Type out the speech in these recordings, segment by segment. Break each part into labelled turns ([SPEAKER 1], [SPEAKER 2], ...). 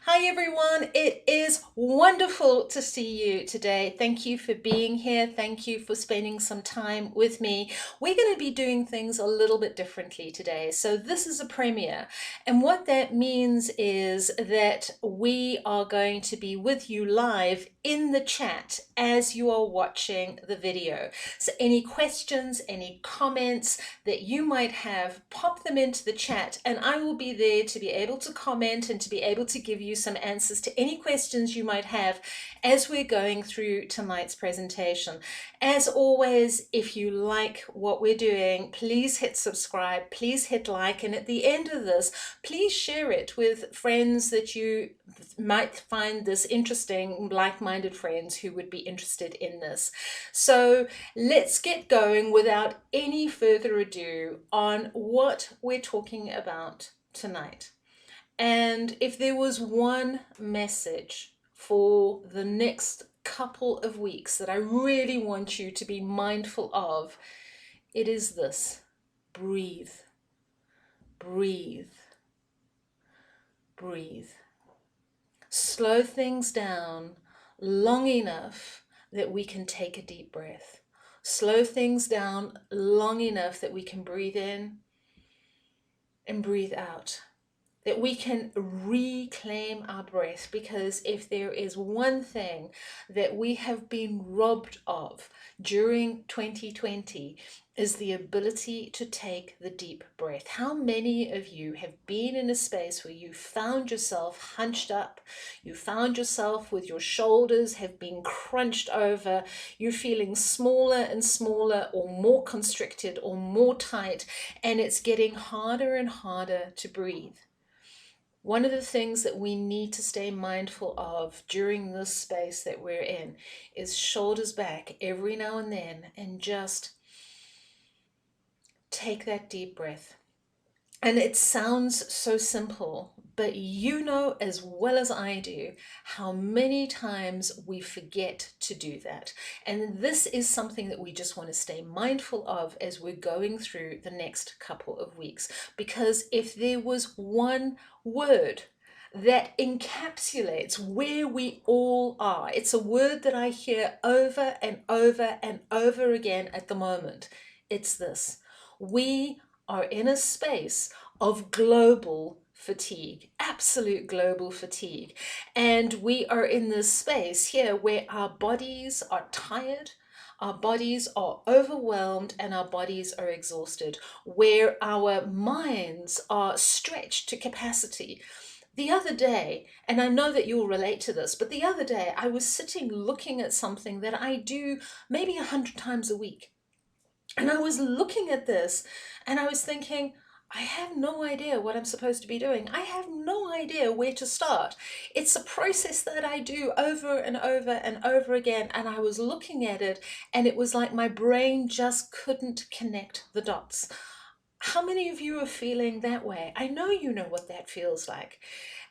[SPEAKER 1] Hi everyone, it is wonderful to see you today. Thank you for being here. Thank you for spending some time with me. We're going to be doing things a little bit differently today. So this is a premiere, and what that means is that we are going to be with you live in the chat as you are watching the video. So any questions, any comments that you might have, pop them into the chat and I will be there to be able to comment and to be able to give you some answers to any questions you might have as we're going through tonight's presentation. As always, if you like what we're doing, please hit subscribe, please hit like, and at the end of this, please share it with friends that you might find this interesting, like-minded friends who would be interested in this. So let's get going without any further ado on what we're talking about tonight. And if there was one message for the next couple of weeks that I really want you to be mindful of, it is this: breathe, breathe, breathe. Slow things down long enough that we can take a deep breath. Slow things down long enough that we can breathe in and breathe out, that we can reclaim our breath, because if there is one thing that we have been robbed of during 2020 is the ability to take the deep breath. How many of you have been in a space where you found yourself hunched up, you found yourself with your shoulders have been crunched over, you're feeling smaller and smaller or more constricted or more tight, and it's getting harder and harder to breathe? One of the things that we need to stay mindful of during this space that we're in is shoulders back every now and then and just take that deep breath. And it sounds so simple, but you know as well as I do how many times we forget to do that. And this is something that we just want to stay mindful of as we're going through the next couple of weeks. Because if there was one word that encapsulates where we all are, it's a word that I hear over and over and over again at the moment. It's this: we are in a space of global fatigue, absolute global fatigue. And we are in this space here where our bodies are tired, our bodies are overwhelmed, and our bodies are exhausted, where our minds are stretched to capacity. The other day, and I know that you'll relate to this, but the other day I was sitting looking at something that I do maybe 100 times a week. And I was looking at this and I was thinking, I have no idea what I'm supposed to be doing. I have no idea where to start. It's a process that I do over and over and over again. And I was looking at it and it was like my brain just couldn't connect the dots. How many of you are feeling that way? I know you know what that feels like.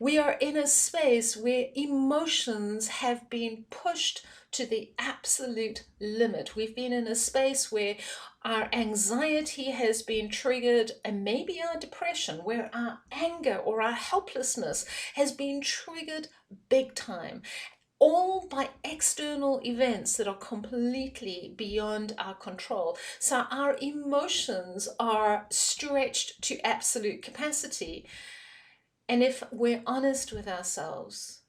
[SPEAKER 1] We are in a space where emotions have been pushed to the absolute limit. We've been in a space where our anxiety has been triggered, and maybe our depression, where our anger or our helplessness has been triggered big time, all by external events that are completely beyond our control. So our emotions are stretched to absolute capacity. And if we're honest with ourselves,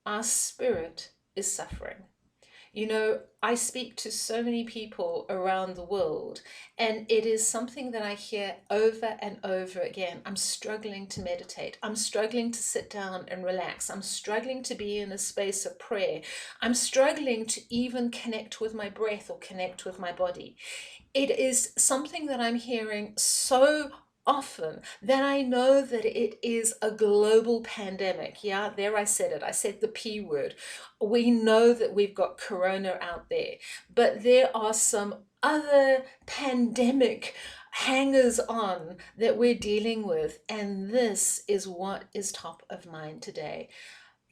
[SPEAKER 1] our spirit is suffering. You know, I speak to so many people around the world, and it is something that I hear over and over again. I'm struggling to meditate. I'm struggling to sit down and relax. I'm struggling to be in a space of prayer. I'm struggling to even connect with my breath or connect with my body. It is something that I'm hearing so often that I know that it is a global pandemic. Yeah, there I said it. I said the P word. We know that we've got corona out there, but there are some other pandemic hangers on that we're dealing with, and this is what is top of mind today.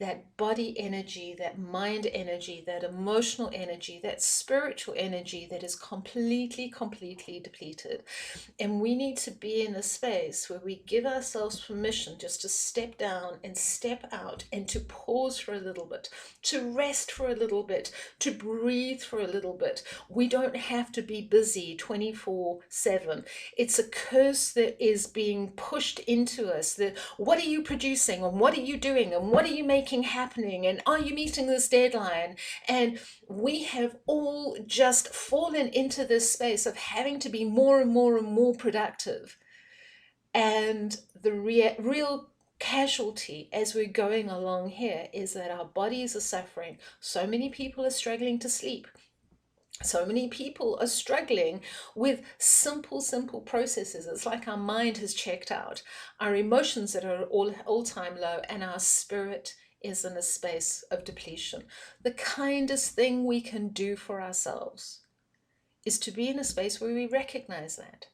[SPEAKER 1] that body energy, that mind energy, that emotional energy, that spiritual energy that is completely, completely depleted. And we need to be in a space where we give ourselves permission just to step down and step out and to pause for a little bit, to rest for a little bit, to breathe for a little bit. We don't have to be busy 24/7. It's a curse that is being pushed into us. That what are you producing, and what are you doing, and what are you making happening, and are you meeting this deadline? And we have all just fallen into this space of having to be more and more and more productive. And the real casualty as we're going along here is that our bodies are suffering. So many people are struggling to sleep. So many people are struggling with simple processes. It's like our mind has checked out, our emotions that are all-time low, and our spirit is in a space of depletion. The kindest thing we can do for ourselves is to be in a space where we recognize that.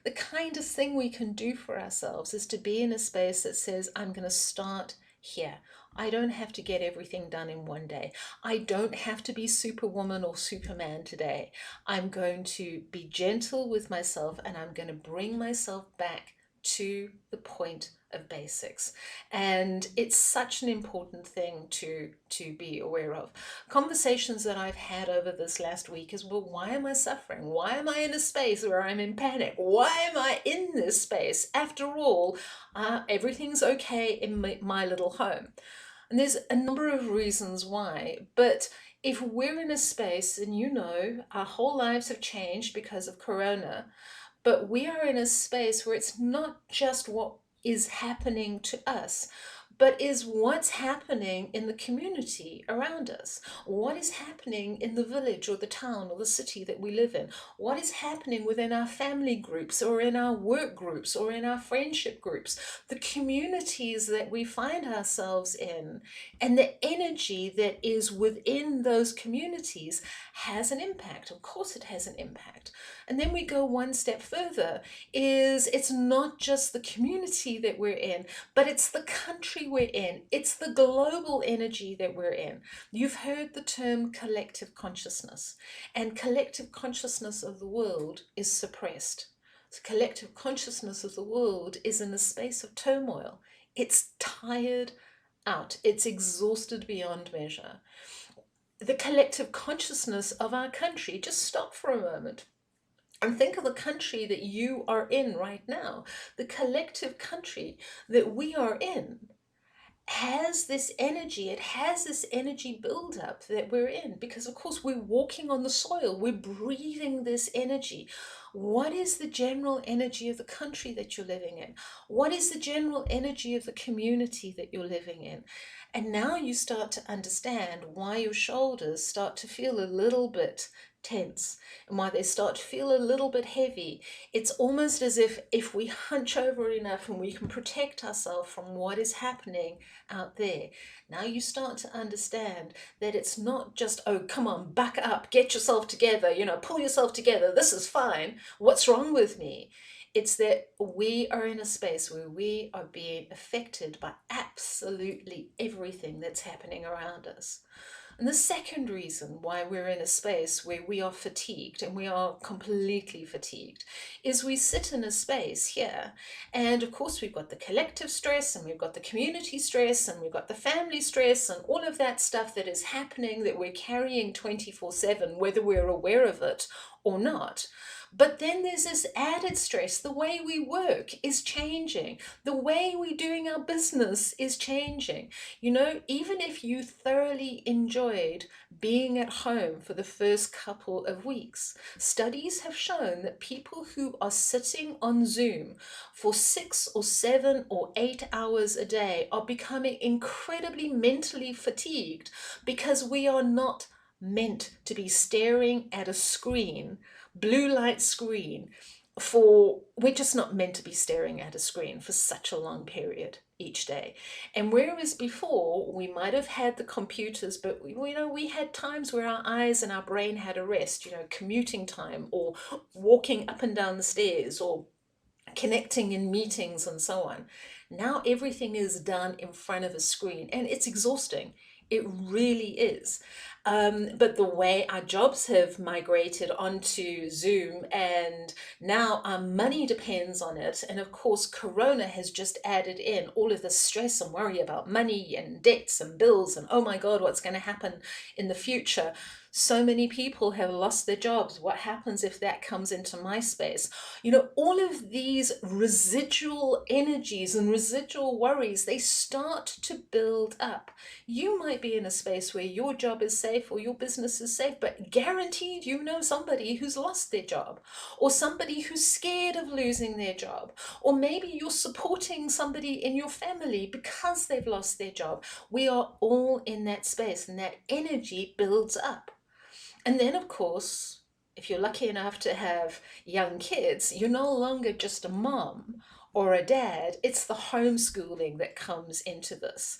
[SPEAKER 1] The kindest thing we can do for ourselves is to be in a space that says, I'm going to start here. I don't have to get everything done in one day. I don't have to be Superwoman or Superman today. I'm going to be gentle with myself, and I'm going to bring myself back to the point of basics. And it's such an important thing to be aware of. Conversations that I've had over this last week is, well, why am I suffering? Why am I in a space where I'm in panic? Why am I in this space? After all, everything's okay in my little home. And there's a number of reasons why, but if we're in a space, and our whole lives have changed because of Corona, but we are in a space where it's not just what is happening to us, but is what's happening in the community around us. What is happening in the village or the town or the city that we live in? What is happening within our family groups or in our work groups or in our friendship groups? The communities that we find ourselves in and the energy that is within those communities has an impact. Of course it has an impact. And then we go one step further, it's not just the community that we're in, but it's the country we're in. It's the global energy that we're in. You've heard the term collective consciousness, and collective consciousness of the world is suppressed. The collective consciousness of the world is in a space of turmoil. It's tired out. It's exhausted beyond measure. The collective consciousness of our country, just stop for a moment and think of the country that you are in right now. The collective country that we are in has this energy. It has this energy buildup that we're in because, of course, we're walking on the soil. We're breathing this energy. What is the general energy of the country that you're living in? What is the general energy of the community that you're living in? And now you start to understand why your shoulders start to feel a little bit tense and why they start to feel a little bit heavy. It's almost as if we hunch over enough and we can protect ourselves from what is happening out there. Now you start to understand that it's not just, oh, come on, back up, get yourself together, pull yourself together, this is fine, what's wrong with me? It's that we are in a space where we are being affected by absolutely everything that's happening around us. And the second reason why we're in a space where we are fatigued, and we are completely fatigued, is we sit in a space here. And of course, we've got the collective stress, and we've got the community stress, and we've got the family stress, and all of that stuff that is happening that we're carrying 24/7, whether we're aware of it or not. But then there's this added stress. The way we work is changing. The way we're doing our business is changing. Even if you thoroughly enjoyed being at home for the first couple of weeks, studies have shown that people who are sitting on Zoom for 6 or 7 or 8 hours a day are becoming incredibly mentally fatigued because we are not meant to be staring at a screen, blue light screen, we're just not meant to be staring at a screen for such a long period each day. And whereas before we might have had the computers, but we had times where our eyes and our brain had a rest, commuting time or walking up and down the stairs or connecting in meetings and so on. Now everything is done in front of a screen and it's exhausting. It really is. But the way our jobs have migrated onto Zoom, and now our money depends on it. And of course, Corona has just added in all of the stress and worry about money and debts and bills and oh my God, what's going to happen in the future? So many people have lost their jobs. What happens if that comes into my space? You know, all of these residual energies and residual worries, they start to build up. You might be in a space where your job is safe or your business is safe, but guaranteed you know somebody who's lost their job, or somebody who's scared of losing their job, or maybe you're supporting somebody in your family because they've lost their job. We are all in that space, and that energy builds up. And then, of course, if you're lucky enough to have young kids, you're no longer just a mom or a dad, it's the homeschooling that comes into this.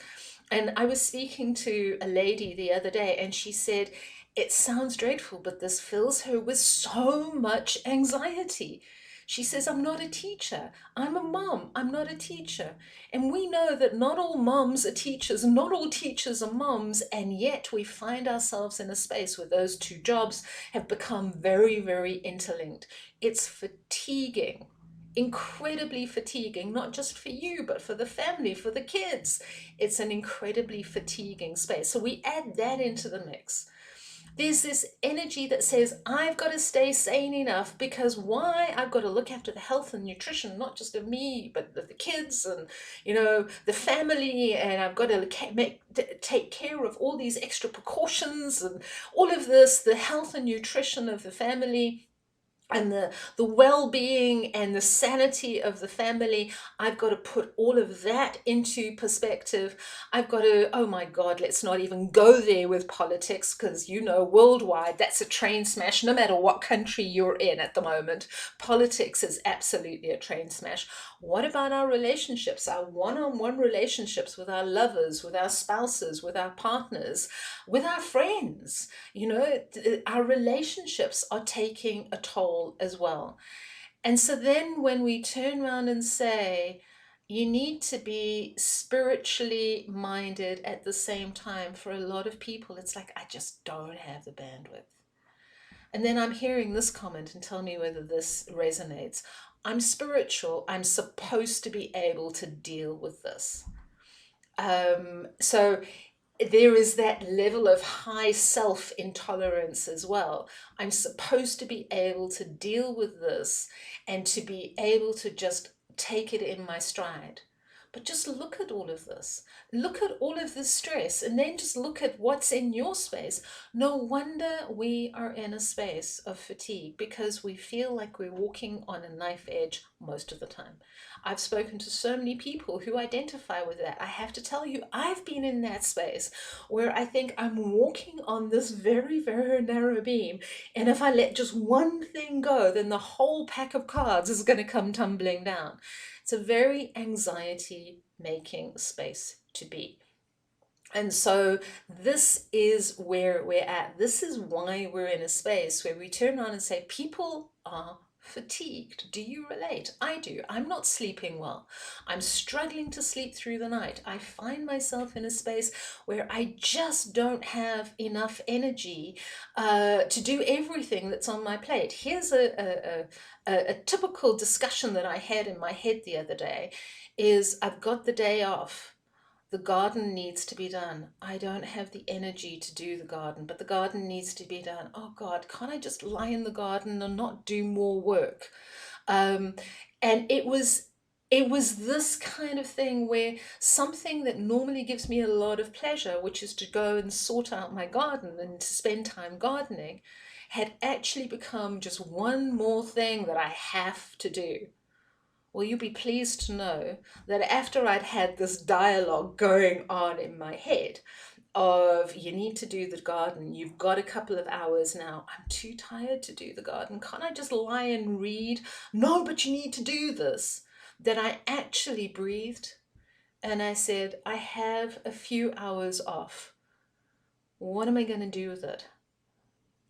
[SPEAKER 1] And I was speaking to a lady the other day, and she said, it sounds dreadful, but this fills her with so much anxiety. She says, I'm not a teacher. I'm a mom. I'm not a teacher. And we know that not all moms are teachers, not all teachers are moms, and yet we find ourselves in a space where those two jobs have become very, very interlinked. It's fatiguing, incredibly fatiguing, not just for you, but for the family, for the kids. It's an incredibly fatiguing space. So we add that into the mix. There's this energy that says, I've got to stay sane enough because why? I've got to look after the health and nutrition, not just of me, but of the kids and, you know, the family. And I've got to take care of all these extra precautions and all of this, the health and nutrition of the family and the well-being and the sanity of the family. I've got to put all of that into perspective. I've got to, oh my God, let's not even go there with politics, because you know, worldwide, that's a train smash no matter what country you're in at the moment. Politics is absolutely a train smash. What about our relationships, our one-on-one relationships with our lovers, with our spouses, with our partners, with our friends? You know, our relationships are taking a toll as well. And so then when we turn around and say, you need to be spiritually minded at the same time, for a lot of people, it's like, I just don't have the bandwidth. And then I'm hearing this comment, and tell me whether this resonates. I'm spiritual. I'm supposed to be able to deal with this. So there is that level of high self intolerance as well. I'm supposed to be able to deal with this and to be able to just take it in my stride. But just look at all of this. Look at all of this stress, and then just look at what's in your space. No wonder we are in a space of fatigue, because we feel like we're walking on a knife edge most of the time. I've spoken to so many people who identify with that. I have to tell you, I've been in that space where I think I'm walking on this very, very narrow beam. And if I let just one thing go, then the whole pack of cards is going to come tumbling down. It's a very anxiety making space to be. And so this is where we're at. This is why we're in a space where we turn around and say, people are fatigued. Do you relate? I do. I'm not sleeping well. I'm struggling to sleep through the night. I find myself in a space where I just don't have enough energy to do everything that's on my plate. Here's a typical discussion that I had in my head the other day is, I've got the day off. The garden needs to be done. I don't have the energy to do the garden, but the garden needs to be done. Oh God, can't I just lie in the garden and not do more work? Um, and it was this kind of thing where something that normally gives me a lot of pleasure, which is to go and sort out my garden and to spend time gardening, had actually become just one more thing that I have to do. Well, you'll be pleased to know that after I'd had this dialogue going on in my head of, you need to do the garden, you've got a couple of hours now, I'm too tired to do the garden, can't I just lie and read? No, but you need to do this. That I actually breathed and I said, I have a few hours off. What am I going to do with it?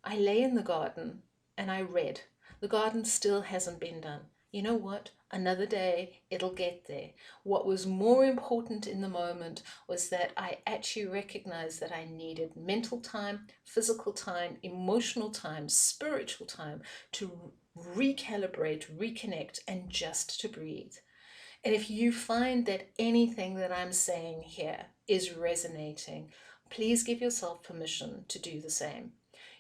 [SPEAKER 1] I lay in the garden and I read. The garden still hasn't been done. You know what? Another day, it'll get there. What was more important in the moment was that I actually recognized that I needed mental time, physical time, emotional time, spiritual time to recalibrate, reconnect, and just to breathe. And if you find that anything that I'm saying here is resonating, please give yourself permission to do the same.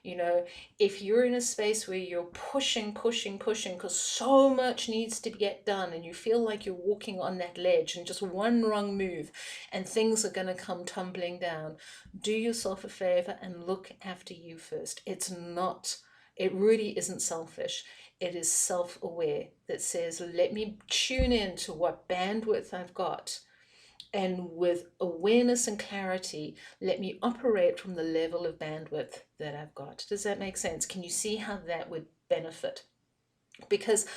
[SPEAKER 1] You know, if you're in a space where you're pushing, pushing, pushing, because so much needs to get done, and you feel like you're walking on that ledge, and just one wrong move and things are going to come tumbling down, do yourself a favor and look after you first. It really isn't selfish. It is self-aware that says, let me tune in to what bandwidth I've got. And with awareness and clarity, let me operate from the level of bandwidth that I've got. Does that make sense? Can you see how that would benefit? Because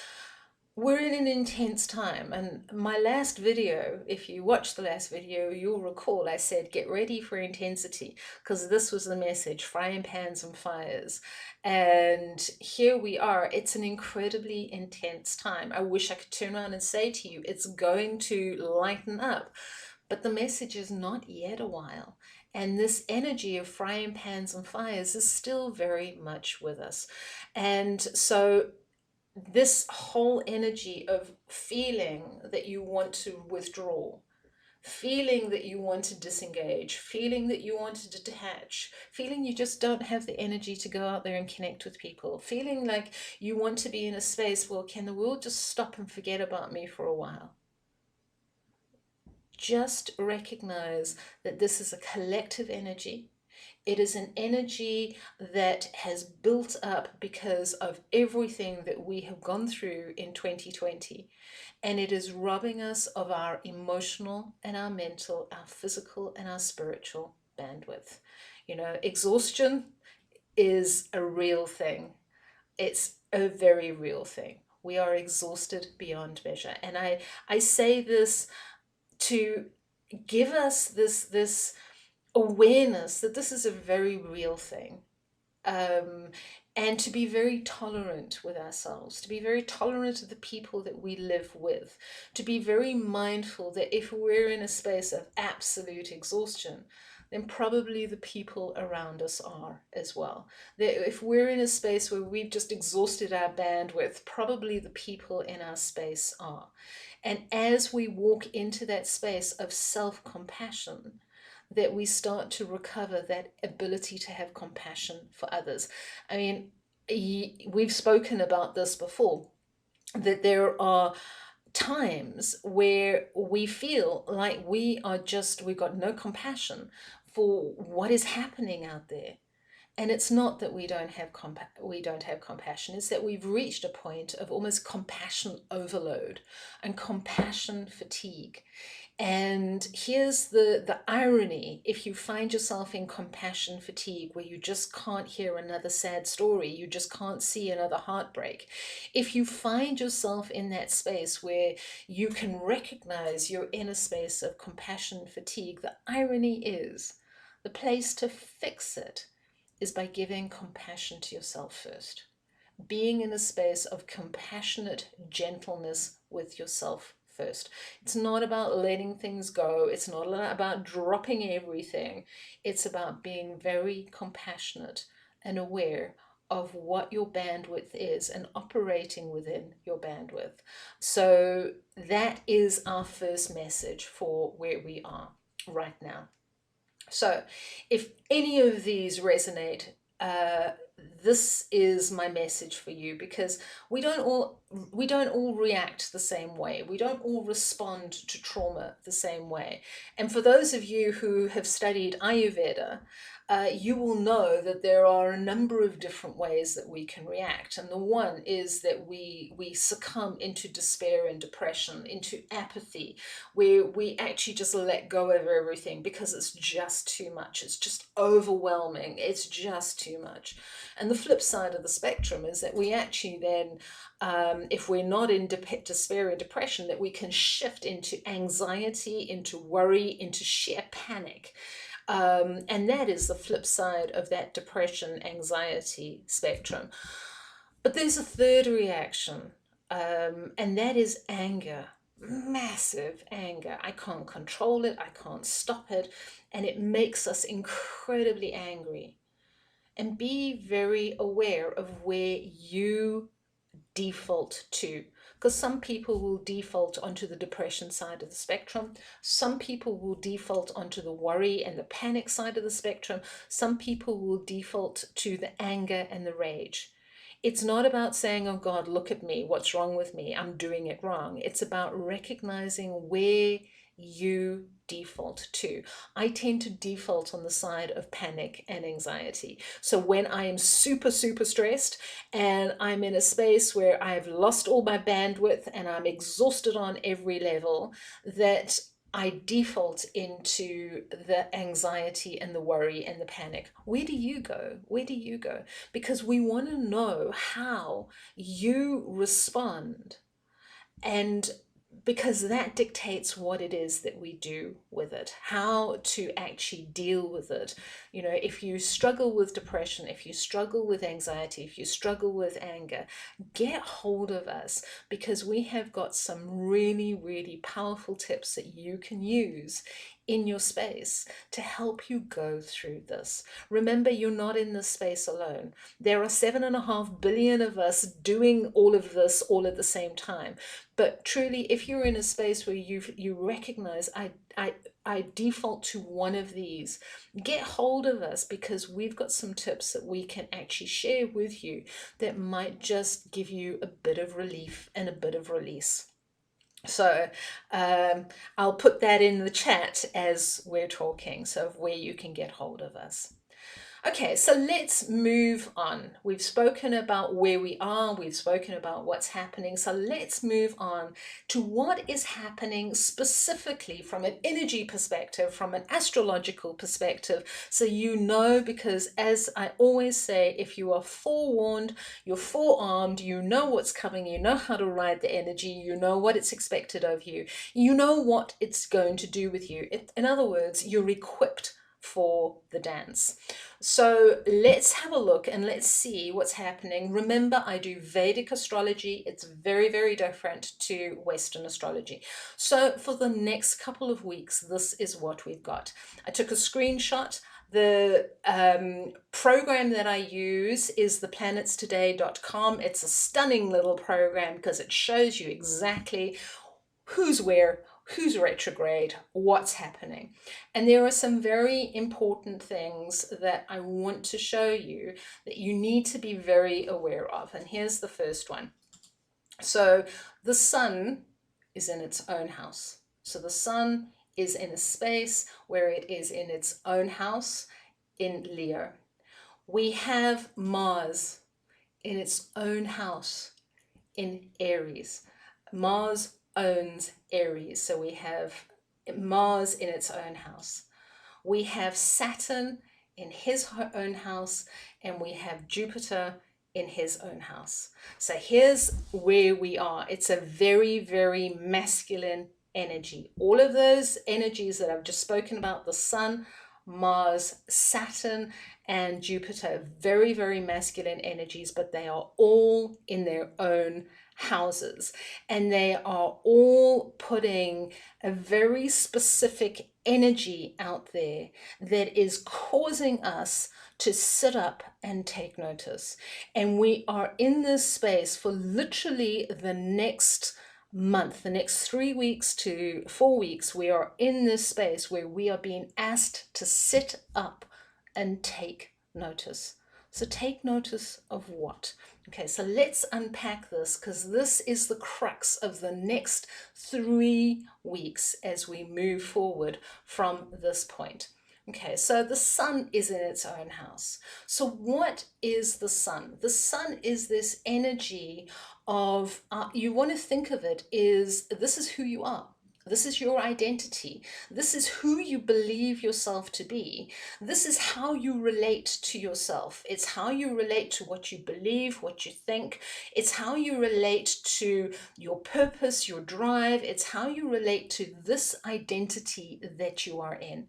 [SPEAKER 1] we're in an intense time, and my last video, if you watch the last video, you'll recall I said get ready for intensity, because this was the message: frying pans and fires. And here we are. It's an incredibly intense time. I wish I could turn around and say to you it's going to lighten up, but the message is not yet a while. And this energy of frying pans and fires is still very much with us. And so this whole energy of feeling that you want to withdraw, feeling that you want to disengage, feeling that you want to detach, feeling you just don't have the energy to go out there and connect with people, feeling like you want to be in a space, well, can the world just stop and forget about me for a while? Just recognize that this is a collective energy. It is an energy that has built up because of everything that we have gone through in 2020. And it is robbing us of our emotional and our mental, our physical and our spiritual bandwidth. You know, exhaustion is a real thing. It's a very real thing. We are exhausted beyond measure. And I say this to give us this awareness that this is a very real thing, um, and to be very tolerant with ourselves, to be very tolerant of the people that we live with, to be very mindful that if we're in a space of absolute exhaustion, then probably the people around us are as well. That if we're in a space where we've just exhausted our bandwidth, probably the people in our space are. And as we walk into that space of self-compassion, that we start to recover that ability to have compassion for others. I mean, we've spoken about this before, that there are times where we feel like we've got no compassion for what is happening out there. And it's not that we don't have compassion, it's that we've reached a point of almost compassion overload and compassion fatigue. And here's the irony: if you find yourself in compassion fatigue, where you just can't hear another sad story, you just can't see another heartbreak, if you find yourself in that space where you can recognize you're in a space of compassion fatigue, the irony is the place to fix it is by giving compassion to yourself first. Being in a space of compassionate gentleness with yourself first. It's not about letting things go. It's not about dropping everything. It's about being very compassionate and aware of what your bandwidth is and operating within your bandwidth. So that is our first message for where we are right now. So if any of these resonate, this is my message for you, because we don't all react the same way. We don't all respond to trauma the same way. And for those of you who have studied Ayurveda, you will know that there are a number of different ways that we can react. And the one is that we succumb into despair and depression, into apathy, where we actually just let go of everything because it's just too much. It's just overwhelming. It's just too much. And the flip side of the spectrum is that we actually then, if we're not in despair and depression, that we can shift into anxiety, into worry, into sheer panic. And that is the flip side of that depression, anxiety spectrum. But there's a third reaction, And that is anger, massive anger. I can't control it, I can't stop it, and it makes us incredibly angry. And be very aware of where you default to, because some people will default onto the depression side of the spectrum, some people will default onto the worry and the panic side of the spectrum, some people will default to the anger and the rage. It's not about saying, oh God, look at me, what's wrong with me, I'm doing it wrong. It's about recognizing where you default to. I tend to default on the side of panic and anxiety. So when I am super, super stressed and I'm in a space where I've lost all my bandwidth and I'm exhausted on every level, that I default into the anxiety and the worry and the panic. Where do you go? Where do you go? Because we want to know how you respond, and because that dictates what it is that we do with it, how to actually deal with it. You know, if you struggle with depression, if you struggle with anxiety, if you struggle with anger, get hold of us, because we have got some really, really powerful tips that you can use in your space to help you go through this. Remember, you're not in this space alone. There are 7.5 billion of us doing all of this all at the same time. But truly, if you're in a space where you recognize, I default to one of these, get hold of us, because we've got some tips that we can actually share with you that might just give you a bit of relief and a bit of release. So I'll put that in the chat as we're talking, so of where you can get hold of us. Okay, so let's move on. We've spoken about where we are, we've spoken about what's happening, so let's move on to what is happening specifically from an energy perspective, from an astrological perspective, so you know, because as I always say, if you are forewarned, you're forearmed, you know what's coming, you know how to ride the energy, you know what it's expected of you, you know what it's going to do with you. In other words, you're equipped for the dance. So let's have a look and let's see what's happening. Remember, I do Vedic astrology. It's very, very different to Western astrology. So for the next couple of weeks, this is what we've got. I took a screenshot. The program that I use is theplanetstoday.com. It's a stunning little program because it shows you exactly who's where, who's retrograde, what's happening. And there are some very important things that I want to show you that you need to be very aware of. And here's the first one. So the sun is in its own house. So the sun is in a space where it is in its own house in Leo. We have Mars in its own house in Aries. Mars owns Aries, so we have Mars in its own house. We have Saturn in his own house, and we have Jupiter in his own house. So here's where we are. It's a very, very masculine energy. All of those energies that I've just spoken about, the sun, Mars, Saturn, and Jupiter, very, very masculine energies, but they are all in their own houses, and they are all putting a very specific energy out there that is causing us to sit up and take notice. And we are in this space for literally the next month, the next 3 weeks to 4 weeks. We are in this space where we are being asked to sit up and take notice. So take notice of what? Okay, so let's unpack this, because this is the crux of the next 3 weeks as we move forward from this point. Okay, so the sun is in its own house. So what is the sun? The sun is this energy of, you want to think of it is, this is who you are. This is your identity. This is who you believe yourself to be. This is how you relate to yourself. It's how you relate to what you believe, what you think. It's how you relate to your purpose, your drive. It's how you relate to this identity that you are in.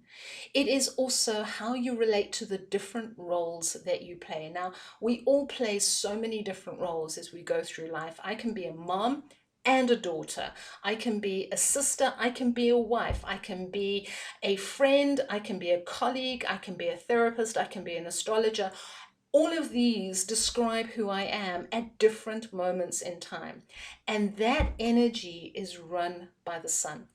[SPEAKER 1] It is also how you relate to the different roles that you play. Now, we all play so many different roles as we go through life. I can be a mom and a daughter. I can be a sister. I can be a wife. I can be a friend. I can be a colleague. I can be a therapist. I can be an astrologer. All of these describe who I am at different moments in time. And that energy is run by the sun.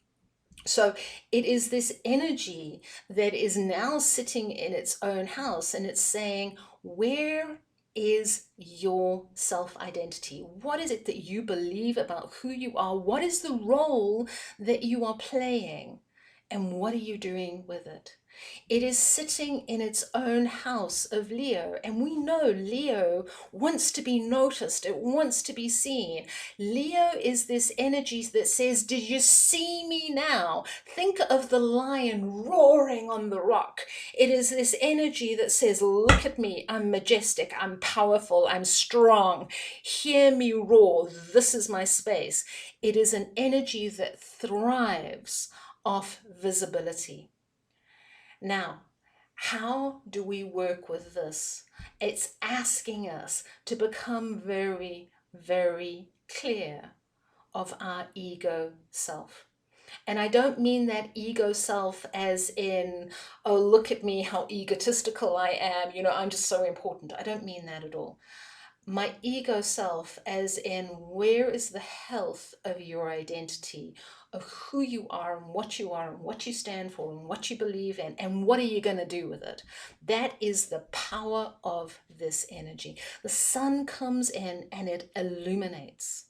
[SPEAKER 1] So it is this energy that is now sitting in its own house, and it's saying, where is your self-identity? What is it that you believe about who you are? What is the role that you are playing? And what are you doing with it? It is sitting in its own house of Leo. And we know Leo wants to be noticed. It wants to be seen. Leo is this energy that says, did you see me now? Think of the lion roaring on the rock. It is this energy that says, look at me. I'm majestic. I'm powerful. I'm strong. Hear me roar. This is my space. It is an energy that thrives off visibility. Now, how do we work with this? It's asking us to become very, very clear of our ego self. And I don't mean that ego self as in, oh, look at me, how egotistical I am, I'm just so important. I don't mean that at all. My ego self as in, where is the health of your identity, of who you are and what you stand for and what you believe in, and what are you going to do with it? That is the power of this energy. The sun comes in and it illuminates.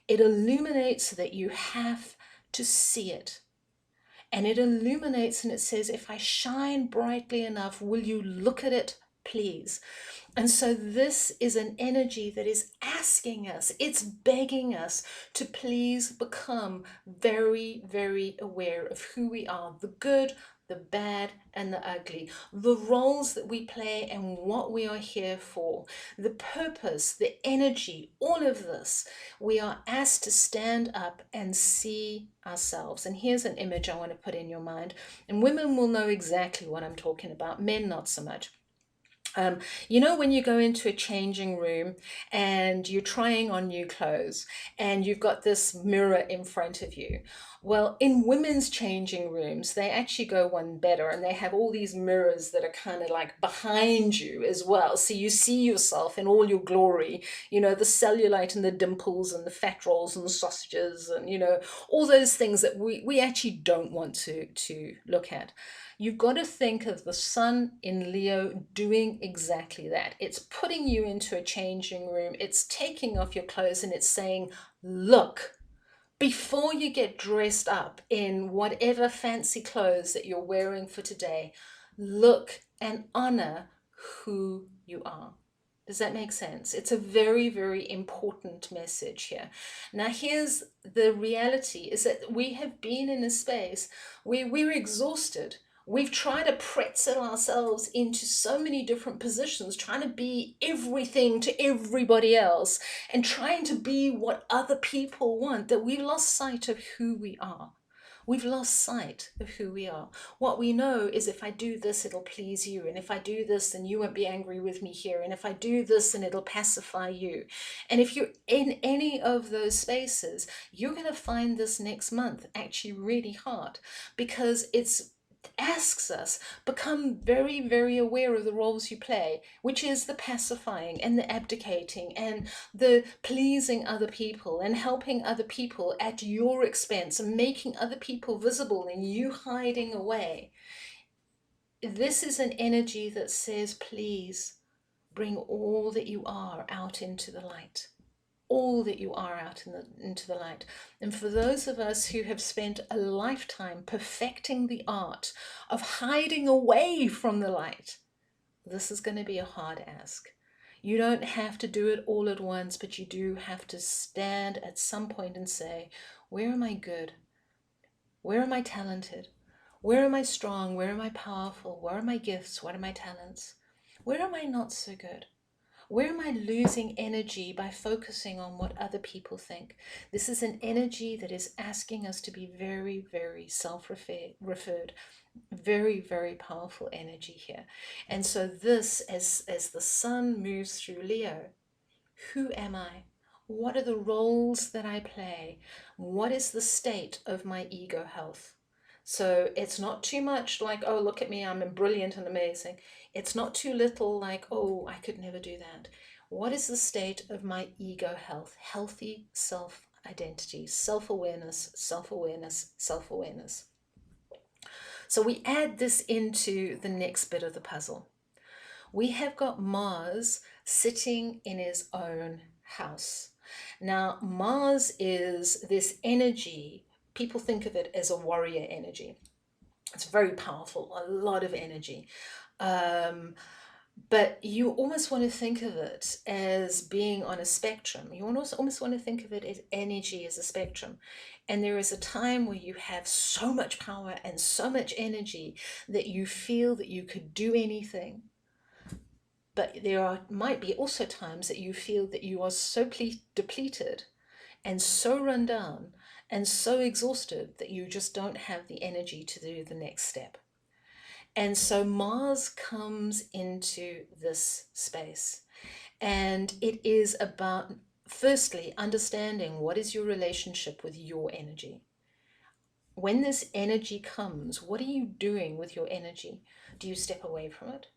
[SPEAKER 1] It illuminates so that you have to see it. And it illuminates and it says, if I shine brightly enough, will you look at it, please? And so this is an energy that is asking us, it's begging us to please become very, very aware of who we are, the good, the bad, and the ugly, the roles that we play and what we are here for, the purpose, the energy, all of this. We are asked to stand up and see ourselves. And here's an image I want to put in your mind. And women will know exactly what I'm talking about, men not so much. When you go into a changing room and you're trying on new clothes and you've got this mirror in front of you. Well, in women's changing rooms, they actually go one better and they have all these mirrors that are kind of like behind you as well. So you see yourself in all your glory, the cellulite and the dimples and the fat rolls and the sausages and, all those things that we actually don't want to look at. You've got to think of the sun in Leo doing exactly that. It's putting you into a changing room. It's taking off your clothes and it's saying, look, before you get dressed up in whatever fancy clothes that you're wearing for today, look and honor who you are. Does that make sense? It's a very, very important message here. Now, here's the reality is that we have been in a space where we're exhausted. We've tried to pretzel ourselves into so many different positions, trying to be everything to everybody else and trying to be what other people want, that we've lost sight of who we are. We've lost sight of who we are. What we know is if I do this, it'll please you. And if I do this, then you won't be angry with me here. And if I do this, then it'll pacify you. And if you're in any of those spaces, you're going to find this next month actually really hard because it's asks us become very, very aware of the roles you play, which is the pacifying and the abdicating and the pleasing other people and helping other people at your expense and making other people visible and you hiding away. This is an energy that says, please bring all that you are out into the light. All that you are out into the light. And for those of us who have spent a lifetime perfecting the art of hiding away from the light, this is going to be a hard ask. You don't have to do it all at once, but you do have to stand at some point and say, where am I good? Where am I talented? Where am I strong? Where am I powerful? Where are my gifts? What are my talents? Where am I not so good? Where am I losing energy by focusing on what other people think? This is an energy that is asking us to be very, very self-referred, very, very powerful energy here. And so this, as the sun moves through Leo, who am I? What are the roles that I play? What is the state of my ego health? So it's not too much like, oh, look at me, I'm brilliant and amazing. It's not too little like, oh, I could never do that. What is the state of my ego health? Healthy self identity, self awareness, self awareness, self awareness. So we add this into the next bit of the puzzle. We have got Mars sitting in his own house. Now, Mars is this energy, people think of it as a warrior energy. It's very powerful, a lot of energy. But you almost want to think of it as being on a spectrum. You almost want to think of it as energy as a spectrum. And there is a time where you have so much power and so much energy that you feel that you could do anything. But might be also times that you feel that you are so depleted and so run down and so exhausted that you just don't have the energy to do the next step. And so Mars comes into this space, and it is about, firstly, understanding what is your relationship with your energy. When this energy comes, what are you doing with your energy? Do you step away from it?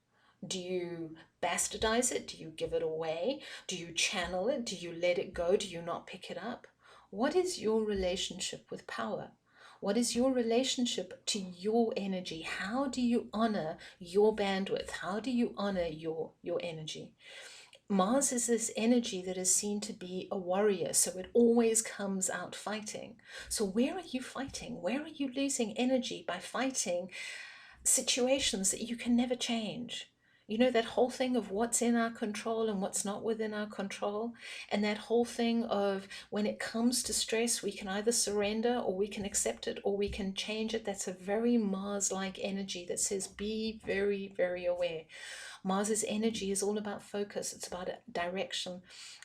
[SPEAKER 1] Do you bastardize it? Do you give it away? Do you channel it? Do you let it go? Do you not pick it up? What is your relationship with power? What is your relationship to your energy? How do you honor your bandwidth? How do you honor your energy? Mars is this energy that is seen to be a warrior, so it always comes out fighting. So where are you fighting? Where are you losing energy by fighting situations that you can never change? You know, that whole thing of what's in our control and what's not within our control. And that whole thing of when it comes to stress, we can either surrender or we can accept it or we can change it. That's a very Mars-like energy that says, be very, very aware. Mars's energy is all about focus. It's about direction.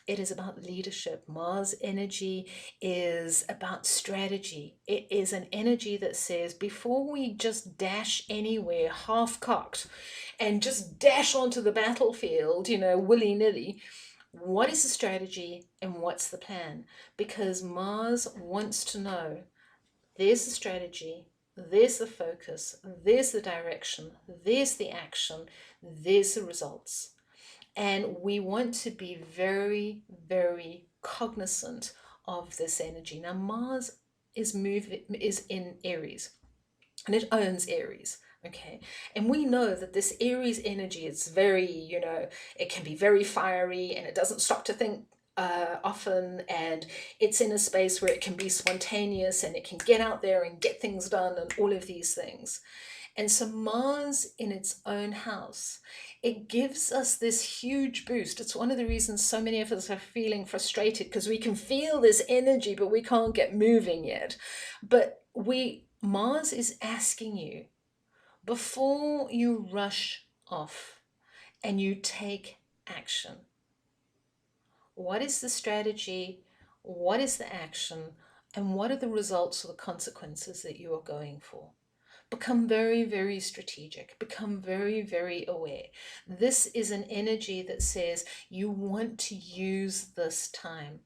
[SPEAKER 1] It is about leadership. Mars energy is about strategy. It is an energy that says, before we just dash anywhere half-cocked and just dash onto the battlefield, you know, willy-nilly, what is the strategy and what's the plan? Because Mars wants to know, there's the strategy, there's the focus, there's the direction, there's the action, there's the results. And we want to be very, very cognizant of this energy. Now, Mars is in Aries, and it owns Aries. Okay, and we know that this Aries energy is very, you know, it can be very fiery and it doesn't stop to think often, and it's in a space where it can be spontaneous and it can get out there and get things done and all of these things. And so Mars in its own house, it gives us this huge boost. It's one of the reasons so many of us are feeling frustrated, because we can feel this energy, but we can't get moving yet. But Mars is asking you, before you rush off and you take action, what is the strategy? What is the action? And what are the results or the consequences that you are going for? Become very, very strategic. Become very, very aware. This is an energy that says you want to use this time.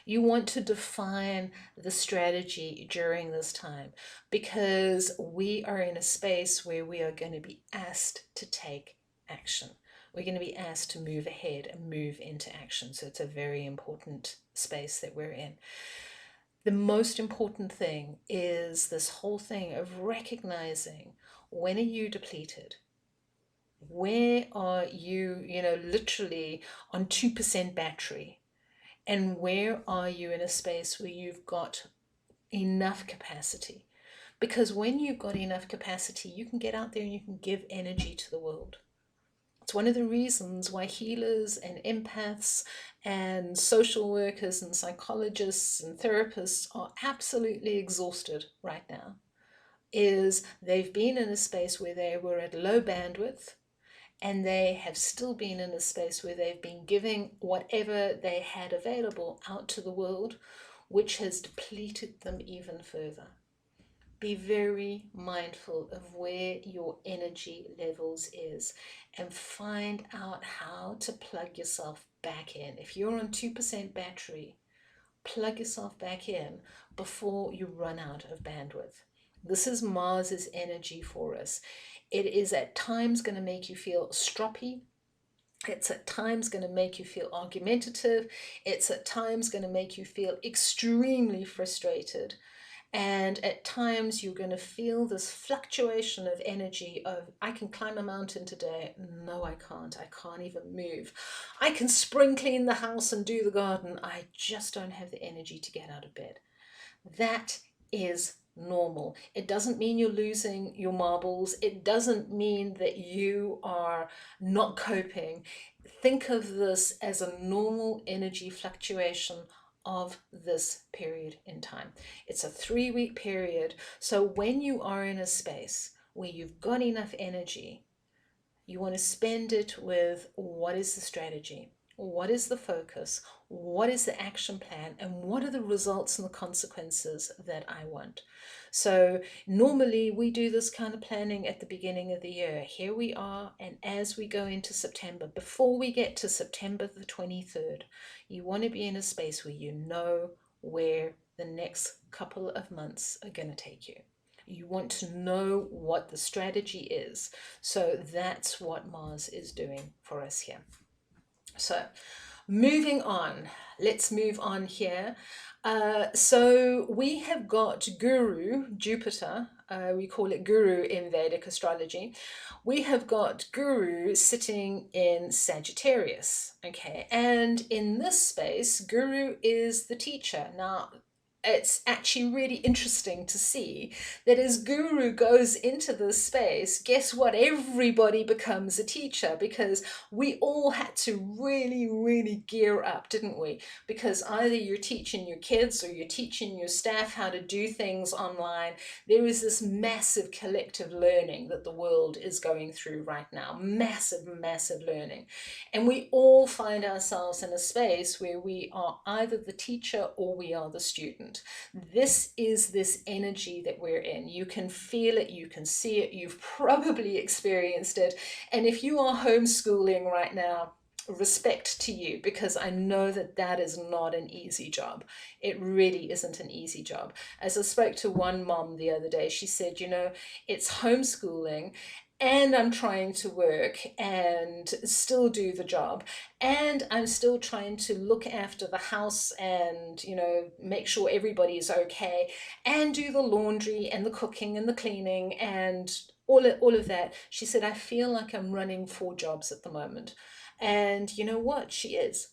[SPEAKER 1] You want to define the strategy during this time, because we are in a space where we are going to be asked to take action. We're going to be asked to move ahead and move into action. So it's a very important space that we're in. The most important thing is this whole thing of recognizing, when are you depleted? Where are you, you know, literally on 2% battery? And where are you in a space where you've got enough capacity? Because when you've got enough capacity, you can get out there and you can give energy to the world. It's one of the reasons why healers and empaths and social workers and psychologists and therapists are absolutely exhausted right now. is they've been in a space where they were at low bandwidth, and they have still been in a space where they've been giving whatever they had available out to the world, which has depleted them even further. Be very mindful of where your energy levels is and find out how to plug yourself back in. If you're on 2% battery, plug yourself back in before you run out of bandwidth. This is Mars's energy for us. It is at times going to make you feel stroppy. It's at times going to make you feel argumentative. It's at times going to make you feel extremely frustrated. And at times you're going to feel this fluctuation of energy of, I can climb a mountain today. No, I can't. I can't even move. I can spring clean the house and do the garden. I just don't have the energy to get out of bed. That is normal. It doesn't mean you're losing your marbles. It doesn't mean that you are not coping. Think of this as a normal energy fluctuation of this period in time. It's a 3-week period. So when you are in a space where you've got enough energy, you want to spend it with what is the strategy? What is the focus? What is the action plan? And what are the results and the consequences that I want? So normally we do this kind of planning at the beginning of the year. Here we are, and as we go into September, before we get to September the 23rd, you want to be in a space where you know where the next couple of months are going to take you. You want to know what the strategy is. So that's what Mars is doing for us here. So moving on, let's move on here. So we have got Guru, Jupiter, we call it Guru in Vedic astrology. We have got Guru sitting in Sagittarius, okay? And in this space, Guru is the teacher. Now, it's actually really interesting to see that as Guru goes into this space, guess what? Everybody becomes a teacher, because we all had to really, really gear up, didn't we? Because either you're teaching your kids or you're teaching your staff how to do things online. There is this massive collective learning that the world is going through right now. Massive, massive learning. And we all find ourselves in a space where we are either the teacher or we are the student. This is this energy that we're in. You can feel it, you can see it, you've probably experienced it. And if you are homeschooling right now, respect to you, because I know that that is not an easy job. It really isn't an easy job. As I spoke to one mom the other day, she said, you know, it's homeschooling and I'm trying to work and still do the job, and I'm still trying to look after the house and, you know, make sure everybody is okay, and do the laundry and the cooking and the cleaning and all of that. She said, I feel like I'm running 4 jobs at the moment. And you know what? She is.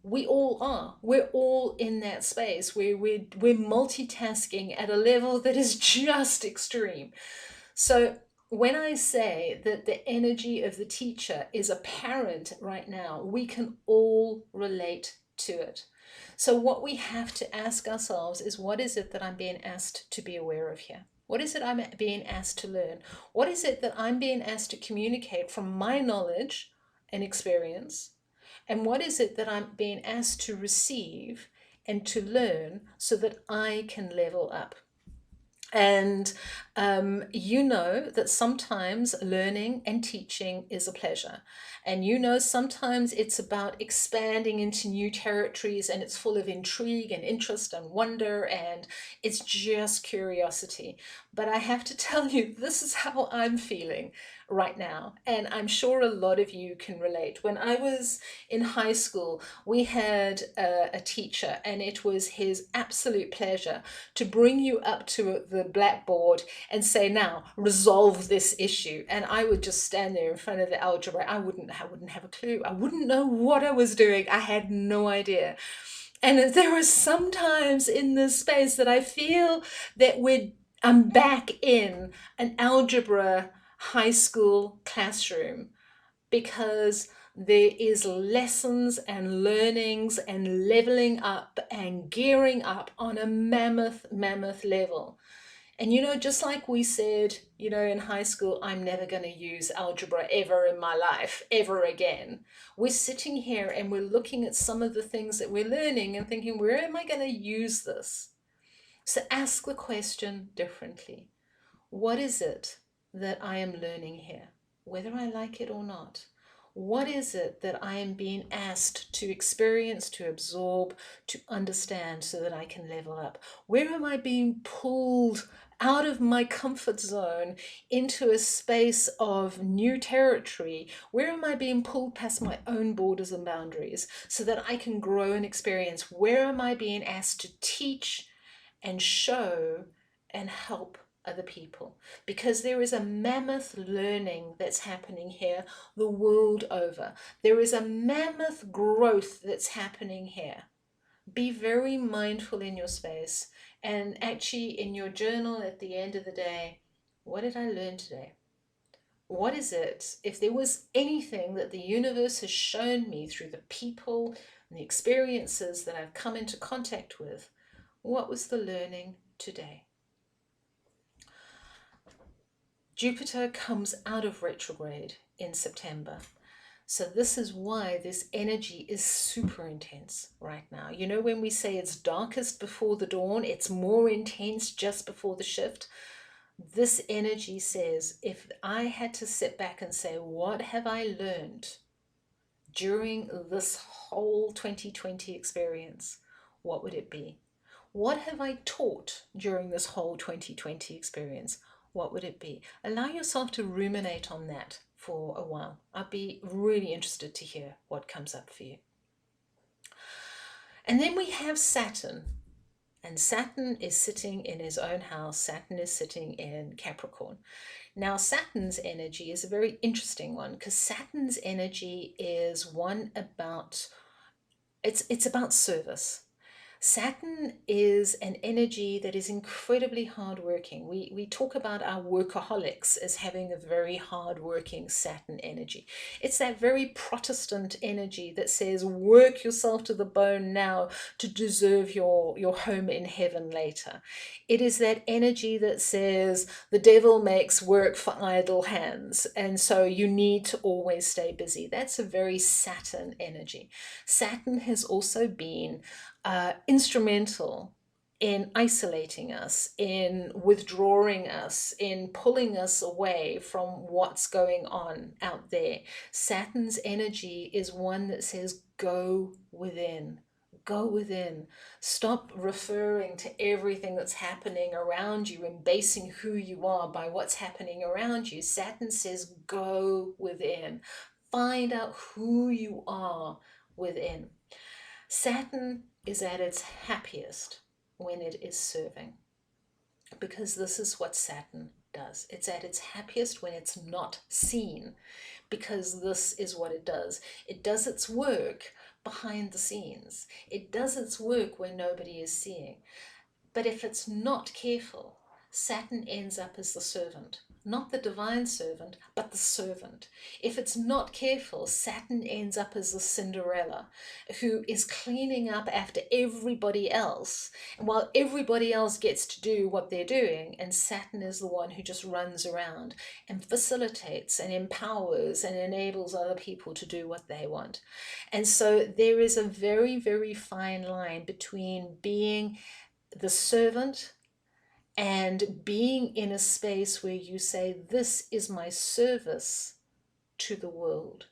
[SPEAKER 1] We all are. We're all in that space where we're multitasking at a level that is just extreme. So when I say that the energy of the teacher is apparent right now, we can all relate to it. So what we have to ask ourselves is, what is it that I'm being asked to be aware of here? What is it I'm being asked to learn? What is it that I'm being asked to communicate from my knowledge and experience? And what is it that I'm being asked to receive and to learn so that I can level up? And you know that sometimes learning and teaching is a pleasure. And you know sometimes it's about expanding into new territories, and it's full of intrigue and interest and wonder, and it's just curiosity. But I have to tell you, this is how I'm feeling right now. And I'm sure a lot of you can relate. When I was in high school, we had a teacher, and it was his absolute pleasure to bring you up to the blackboard and say, now resolve this issue. And I would just stand there in front of the algebra. I wouldn't have a clue. I wouldn't know what I was doing. I had no idea. And there are some times in this space that I feel that I'm back in an algebra high school classroom, because there is lessons and learnings and leveling up and gearing up on a mammoth level. And just like we said, in high school, I'm never going to use algebra ever in my life, ever again. We're sitting here and we're looking at some of the things that we're learning and thinking, where am I going to use this? So ask the question differently. What is it that I am learning here, whether I like it or not? What is it that I am being asked to experience, to absorb, to understand so that I can level up? Where am I being pulled out of my comfort zone into a space of new territory? Where am I being pulled past my own borders and boundaries so that I can grow and experience? Where am I being asked to teach and show and help other people? Because there is a mammoth learning that's happening here the world over. There is a mammoth growth that's happening here. Be very mindful in your space, and actually in your journal at the end of the day, what did I learn today? What is it? If there was anything that the universe has shown me through the people and the experiences that I've come into contact with, what was the learning today? Jupiter comes out of retrograde in September. So this is why this energy is super intense right now. When we say it's darkest before the dawn, it's more intense just before the shift. This energy says, if I had to sit back and say, what have I learned during this whole 2020 experience? What would it be? What have I taught during this whole 2020 experience? What would it be? Allow yourself to ruminate on that for a while. I'd be really interested to hear what comes up for you. And then we have Saturn. And Saturn is sitting in his own house. Saturn is sitting in Capricorn. Now, Saturn's energy is a very interesting one because Saturn's energy is one about, it's about service. Saturn is an energy that is incredibly hardworking. We talk about our workaholics as having a very hardworking Saturn energy. It's that very Protestant energy that says, work yourself to the bone now to deserve your home in heaven later. It is that energy that says, the devil makes work for idle hands, and so you need to always stay busy. That's a very Saturn energy. Saturn has also been instrumental in isolating us, in withdrawing us, in pulling us away from what's going on out there. Saturn's energy is one that says, go within. Go within. Stop referring to everything that's happening around you and basing who you are by what's happening around you. Saturn says, go within. Find out who you are within. Saturn is at its happiest when it is serving, because this is what Saturn does. It's at its happiest when it's not seen, because this is what it does. It does its work behind the scenes. It does its work when nobody is seeing. But if it's not careful, Saturn ends up as the servant. Not the divine servant, but the servant. If it's not careful, Saturn ends up as the Cinderella who is cleaning up after everybody else, while everybody else gets to do what they're doing, and Saturn is the one who just runs around and facilitates and empowers and enables other people to do what they want. And so there is a very, very fine line between being the servant and being in a space where you say, this is my service to the world.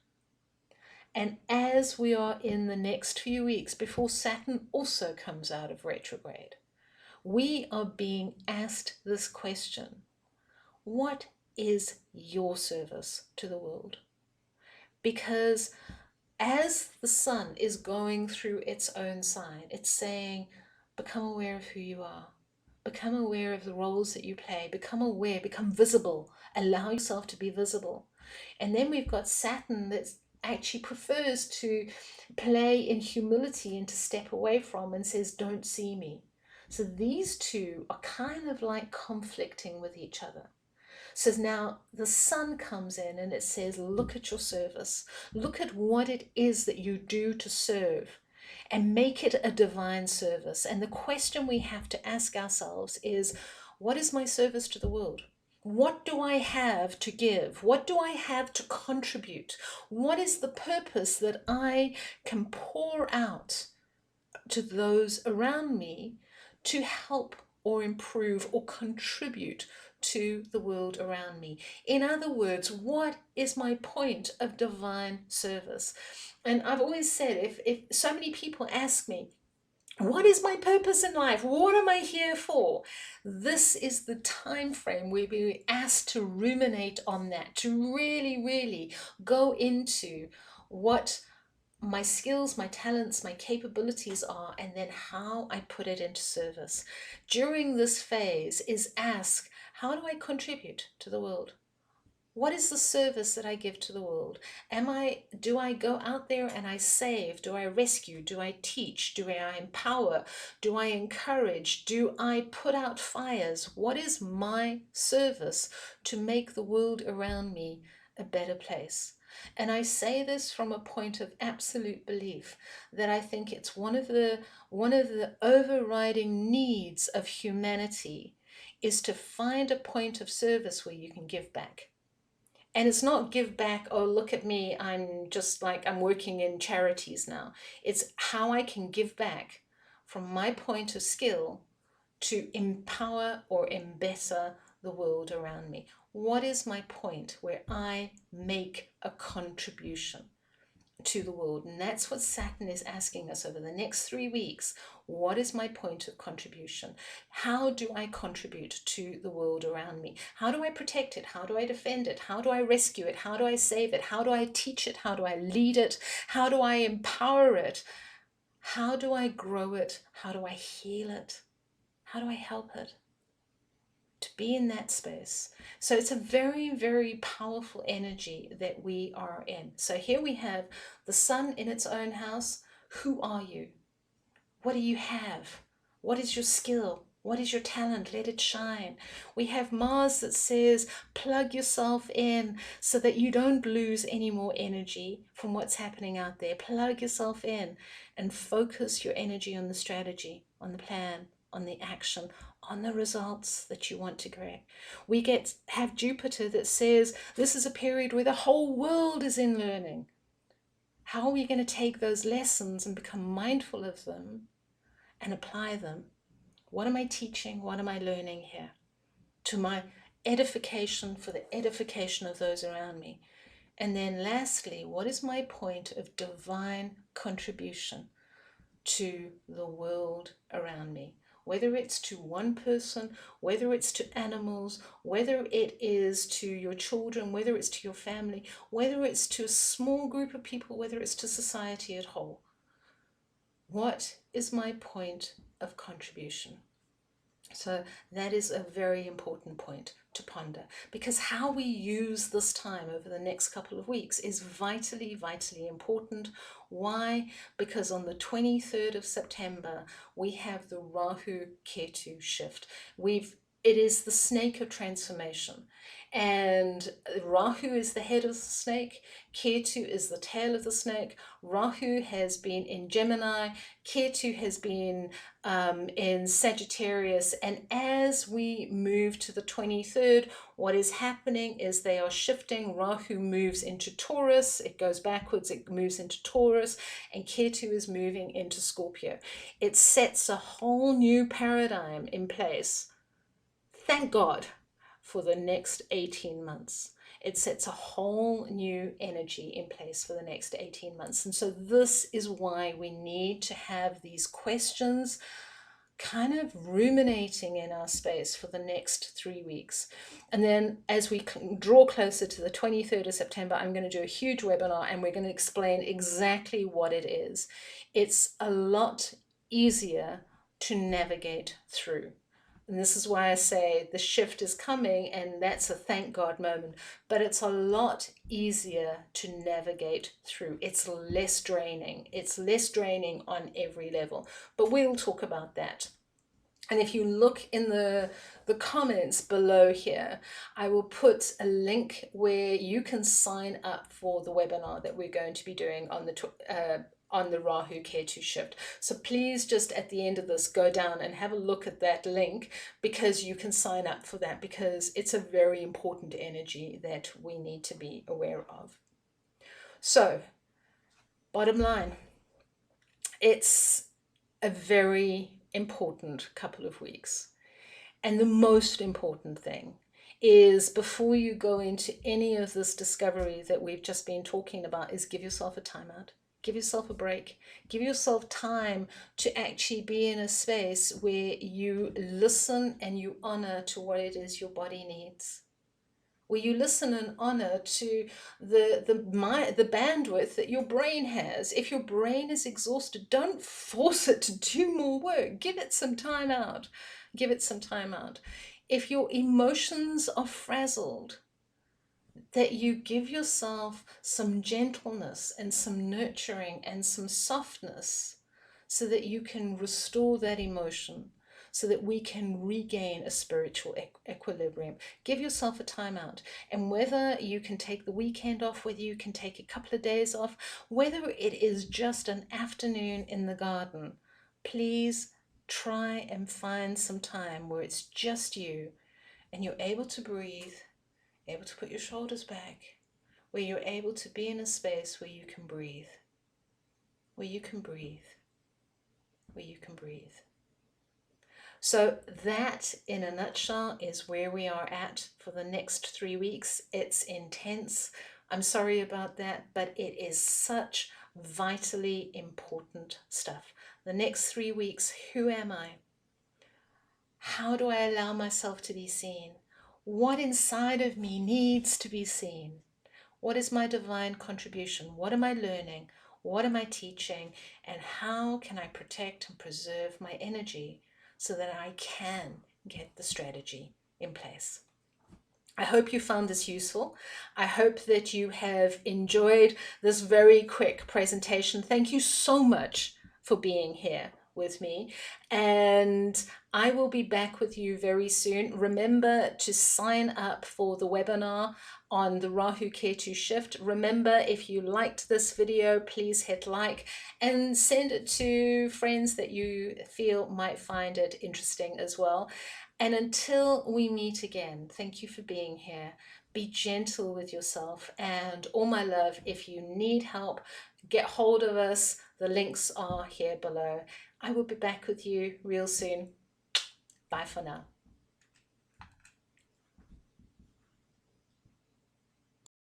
[SPEAKER 1] And as we are in the next few weeks, before Saturn also comes out of retrograde, we are being asked this question: what is your service to the world? Because as the sun is going through its own sign, it's saying, become aware of who you are. Become aware of the roles that you play. Become aware, become visible. Allow yourself to be visible. And then we've got Saturn that actually prefers to play in humility and to step away from and says, don't see me. So these two are kind of like conflicting with each other. So now the sun comes in and it says, look at your service. Look at what it is that you do to serve, and make it a divine service. And the question we have to ask ourselves is, What is my service to the world? What do I have to give? What do I have to contribute? What is the purpose that I can pour out to those around me to help or improve or contribute to the world around me? In other words, what is my point of divine service? And I've always said, if so many people ask me, what is my purpose in life? What am I here for? This is the time frame where we're asked to ruminate on that, to really, really go into what my skills, my talents, my capabilities are, and then how I put it into service. During this phase is ask, how do I contribute to the world? What is the service that I give to the world? Do I go out there and I save? Do I rescue? Do I teach? Do I empower? Do I encourage? Do I put out fires? What is my service to make the world around me a better place? And I say this from a point of absolute belief that I think it's one of the overriding needs of humanity is to find a point of service where you can give back. And it's not give back, oh, look at me, I'm working in charities now. It's how I can give back from my point of skill to empower or embetter the world around me. What is my point where I make a contribution to the world? And that's what Saturn is asking us over the next 3 weeks. What is my point of contribution? How do I contribute to the world around me? How do I protect it? How do I defend it? How do I rescue it? How do I save it? How do I teach it? How do I lead it? How do I empower it? How do I grow it? How do I heal it? How do I help it? To be in that space. So it's a very, very powerful energy that we are in. So here we have the sun in its own house. Who are you? What do you have? What is your skill? What is your talent? Let it shine. We have Mars that says, plug yourself in so that you don't lose any more energy from what's happening out there. Plug yourself in and focus your energy on the strategy, on the plan, on the action, on the results that you want to create. We have Jupiter that says this is a period where the whole world is in learning. How are we going to take those lessons and become mindful of them and apply them? What am I teaching? What am I learning here? To my edification, for the edification of those around me. And then lastly, what is my point of divine contribution to the world around me? Whether it's to one person, whether it's to animals, whether it is to your children, whether it's to your family, whether it's to a small group of people, whether it's to society at whole. What is my point of contribution? So that is a very important point to ponder, because how we use this time over the next couple of weeks is vitally, vitally important. Why? Because on the 23rd of September, we have the Rahu Ketu shift. It is the snake of transformation. And Rahu is the head of the snake. Ketu is the tail of the snake. Rahu has been in Gemini. Ketu has been in Sagittarius. And as we move to the 23rd, what is happening is they are shifting. Rahu moves into Taurus. It goes backwards. It moves into Taurus. And Ketu is moving into Scorpio. It sets a whole new paradigm in place. Thank God for the next 18 months. It sets a whole new energy in place for the next 18 months. And so this is why we need to have these questions kind of ruminating in our space for the next 3 weeks. And then as we draw closer to the 23rd of September, I'm going to do a huge webinar and we're going to explain exactly what it is. It's a lot easier to navigate through. And this is why I say the shift is coming, and that's a thank God moment. But it's a lot easier to navigate through. It's less draining. It's less draining on every level. But we'll talk about that. And if you look in the comments below here, I will put a link where you can sign up for the webinar that we're going to be doing on the on the Rahu Ketu shift. So please just at the end of this go down and have a look at that link, because you can sign up for that, because it's a very important energy that we need to be aware of. So bottom line, it's a very important couple of weeks. And the most important thing is, before you go into any of this discovery that we've just been talking about, is give yourself a timeout. Give yourself a break. Give yourself time to actually be in a space where you listen and you honor to what it is your body needs. Where you listen and honor to the bandwidth that your brain has. If your brain is exhausted, don't force it to do more work. Give it some time out. Give it some time out. If your emotions are frazzled, that you give yourself some gentleness and some nurturing and some softness, so that you can restore that emotion, so that we can regain a spiritual equilibrium. Give yourself a timeout. And whether you can take the weekend off, whether you can take a couple of days off, whether it is just an afternoon in the garden, please try and find some time where it's just you and you're able to breathe, able to put your shoulders back, where you're able to be in a space where you can breathe, where you can breathe, where you can breathe. So that, in a nutshell, is where we are at for the next 3 weeks. It's intense. I'm sorry about that, but it is such vitally important stuff. The next 3 weeks, who am I? How do I allow myself to be seen? What inside of me needs to be seen? What is my divine contribution? What am I learning? What am I teaching? And how can I protect and preserve my energy so that I can get the strategy in place? I hope you found this useful. I hope that you have enjoyed this very quick presentation. Thank you so much for being here with me, and I will be back with you very soon. Remember to sign up for the webinar on the Rahu Ketu shift. Remember, if you liked this video, please hit like and send it to friends that you feel might find it interesting as well. And until we meet again, thank you for being here. Be gentle with yourself, and all my love. If you need help, get hold of us. The links are here below. I will be back with you real soon. Bye for now.